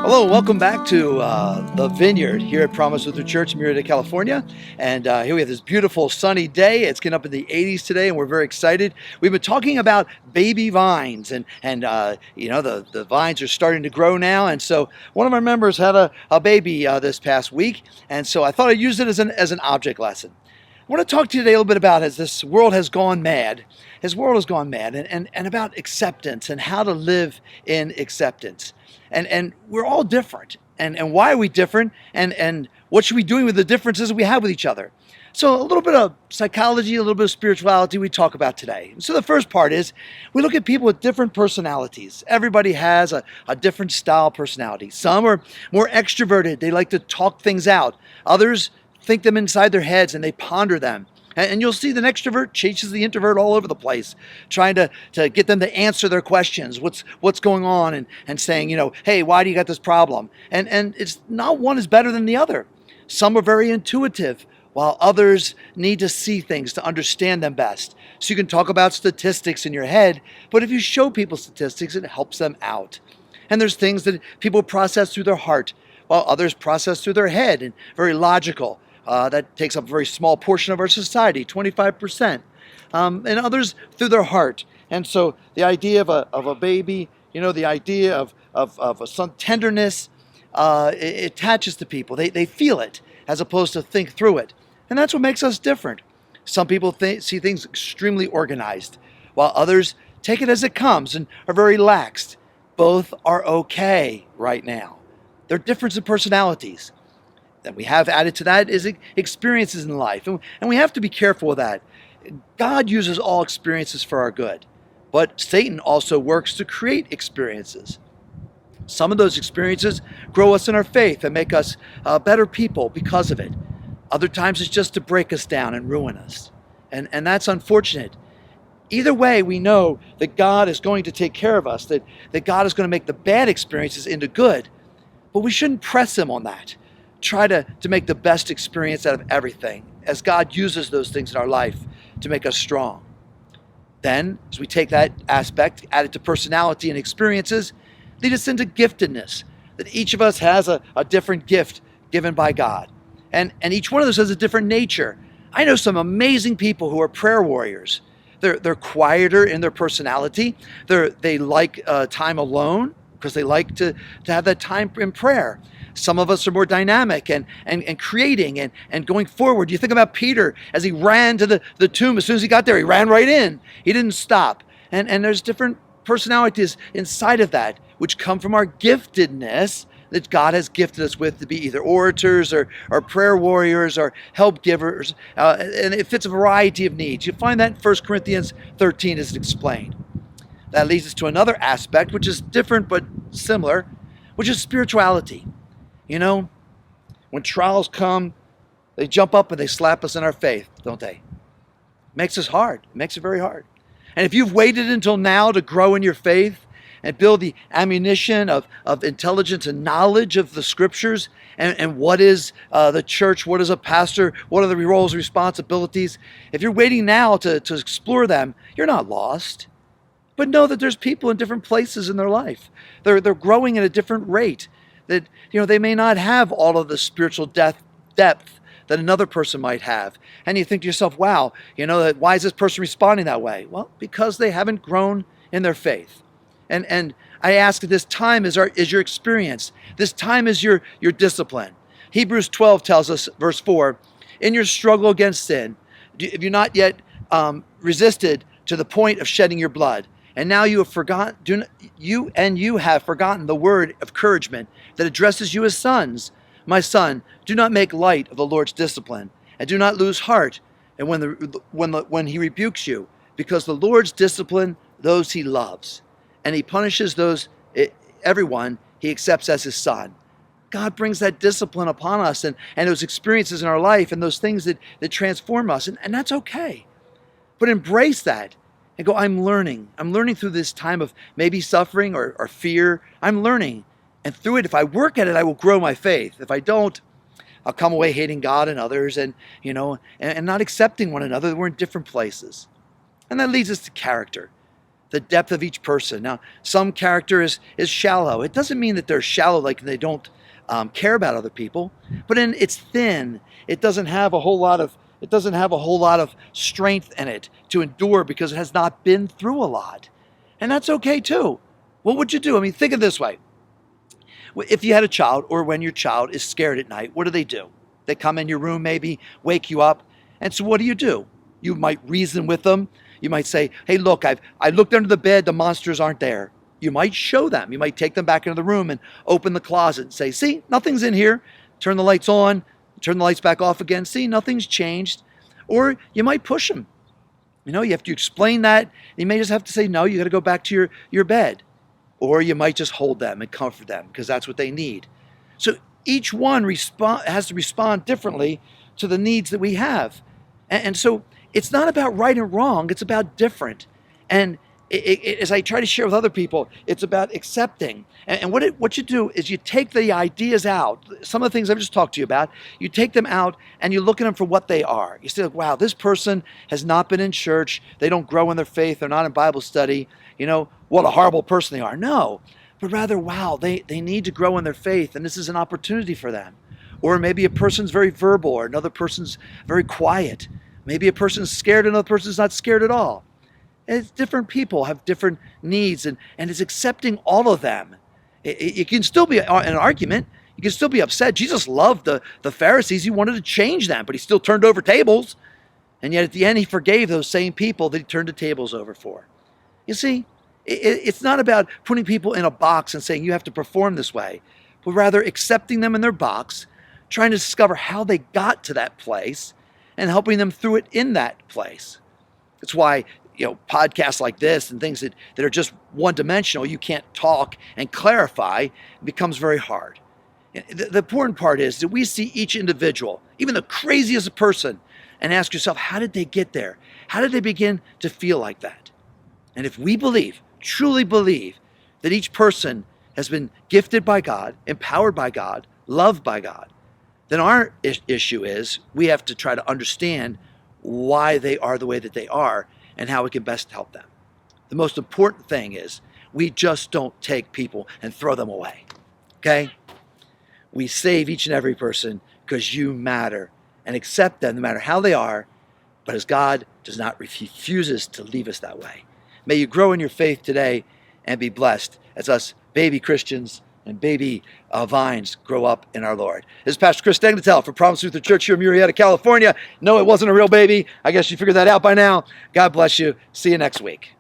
Hello, welcome back to the Vineyard here at Promise Lutheran Church in Murrieta, California. And here we have this beautiful sunny day. It's getting up in the 80s today, and we're very excited. We've been talking about baby vines, and the vines are starting to grow now. And so one of our members had a baby this past week, and so I thought I'd use it as an object lesson. I want to talk to you today a little bit about as this world has gone mad. His world has gone mad, and about acceptance and how to live in acceptance. And we're all different. And why are we different? And what should we be doing with the differences we have with each other? So a little bit of psychology, a little bit of spirituality we talk about today. So the first part is we look at people with different personalities. Everybody has a different style personality. Some are more extroverted. They like to talk things out. Others think them inside their heads and they ponder them. And you'll see the extrovert chases the introvert all over the place, trying to get them to answer their questions. What's going on? And saying, hey, why do you got this problem? And it's not one is better than the other. Some are very intuitive, while others need to see things to understand them best. So you can talk about statistics in your head, but if you show people statistics, it helps them out. And there's things that people process through their heart, while others process through their head, and very logical. That takes up a very small portion of our society, 25%, and others through their heart. And so the idea of a baby, the idea of some tenderness, it attaches to people. They feel it as opposed to think through it. And that's what makes us different. Some people see things extremely organized, while others take it as it comes and are very laxed. Both are okay right now. They're different in personalities. That we have added to that is experiences in life. And we have to be careful with that. God uses all experiences for our good, but Satan also works to create experiences. Some of those experiences grow us in our faith and make us better people because of it. Other times it's just to break us down and ruin us. And that's unfortunate. Either way, we know that God is going to take care of us, that God is going to make the bad experiences into good, but we shouldn't press him on that. Try to make the best experience out of everything as God uses those things in our life to make us strong. Then, as we take that aspect, add it to personality and experiences, lead us into giftedness, that each of us has a different gift given by God. And each one of us has a different nature. I know some amazing people who are prayer warriors. They're quieter in their personality. They like time alone because they like to have that time in prayer. Some of us are more dynamic and creating and going forward. You think about Peter as he ran to the tomb. As soon as he got there, he ran right in. He didn't stop. And there's different personalities inside of that, which come from our giftedness that God has gifted us with to be either orators or prayer warriors or help givers. And it fits a variety of needs. You find that in 1 Corinthians 13 as explained. That leads us to another aspect, which is different but similar, which is spirituality. When trials come, they jump up and they slap us in our faith, don't they? Makes us hard. Makes it very hard. And if you've waited until now to grow in your faith and build the ammunition of intelligence and knowledge of the scriptures and what is the church, what is a pastor, what are the roles and responsibilities, if you're waiting now to explore them, you're not lost. But know that there's people in different places in their life. They're growing at a different rate. That they may not have all of the spiritual depth that another person might have. And you think to yourself, wow, why is this person responding that way? Well, because they haven't grown in their faith. And I ask, this time is your experience. This time is your discipline. Hebrews 12 tells us, verse 4, in your struggle against sin, have you not yet resisted to the point of shedding your blood? And now you have forgotten the word of encouragement that addresses you as sons. My son, do not make light of the Lord's discipline, and do not lose heart. And when he rebukes you, because the Lord's discipline those he loves, and he punishes everyone he accepts as his son. God brings that discipline upon us and those experiences in our life and those things that transform us, and that's okay. But embrace that. And go, I'm learning. I'm learning through this time of maybe suffering or fear. I'm learning. And through it, if I work at it, I will grow my faith. If I don't, I'll come away hating God and others and not accepting one another. We're in different places. And that leads us to character. the depth of each person. Now, some character is shallow. It doesn't mean that they're shallow like they don't care about other people, but it's thin. It doesn't have a whole lot of strength in it to endure because it has not been through a lot. And that's okay too. What would you do? I mean, think of it this way. If you had a child, or when your child is scared at night, what do? They come in your room, maybe wake you up. And so what do? You might reason with them. You might say, hey, look, I looked under the bed. The monsters aren't there. You might show them. You might take them back into the room and open the closet and say, see, nothing's in here. Turn the lights on, turn the lights back off again. See, nothing's changed. Or you might push them. You have to explain that. You may just have to say, no, you got to go back to your bed. Or you might just hold them and comfort them because that's what they need. So each one has to respond differently to the needs that we have. And so it's not about right and wrong. It's about different. And as I try to share with other people, it's about accepting. And what you do is you take the ideas out. Some of the things I've just talked to you about, you take them out and you look at them for what they are. You say, wow, this person has not been in church. They don't grow in their faith. They're not in Bible study. What a horrible person they are. No, but rather, wow, they need to grow in their faith, and this is an opportunity for them. Or maybe a person's very verbal, or another person's very quiet. Maybe a person's scared, another person's not scared at all. It's different people have different needs, and it's accepting all of them. It can still be an argument. You can still be upset. Jesus loved the Pharisees. He wanted to change them, but he still turned over tables. And yet at the end, he forgave those same people that he turned the tables over for. You see, it's not about putting people in a box and saying you have to perform this way, but rather accepting them in their box, trying to discover how they got to that place, and helping them through it in that place. That's why podcasts like this and things that are just one-dimensional, you can't talk and clarify, it becomes very hard. The important part is that we see each individual, even the craziest person, and ask yourself, how did they get there? How did they begin to feel like that? And if we truly believe, that each person has been gifted by God, empowered by God, loved by God, then our issue is we have to try to understand why they are the way that they are and how we can best help them. The most important thing is we just don't take people and throw them away, okay? We save each and every person because you matter, and accept them no matter how they are, but as God refuses to leave us that way. May you grow in your faith today and be blessed as us baby Christians and baby vines grow up in our Lord. This is Pastor Chris Degnatel for Promise Lutheran Church here in Murrieta, California. No, it wasn't a real baby. I guess you figured that out by now. God bless you. See you next week.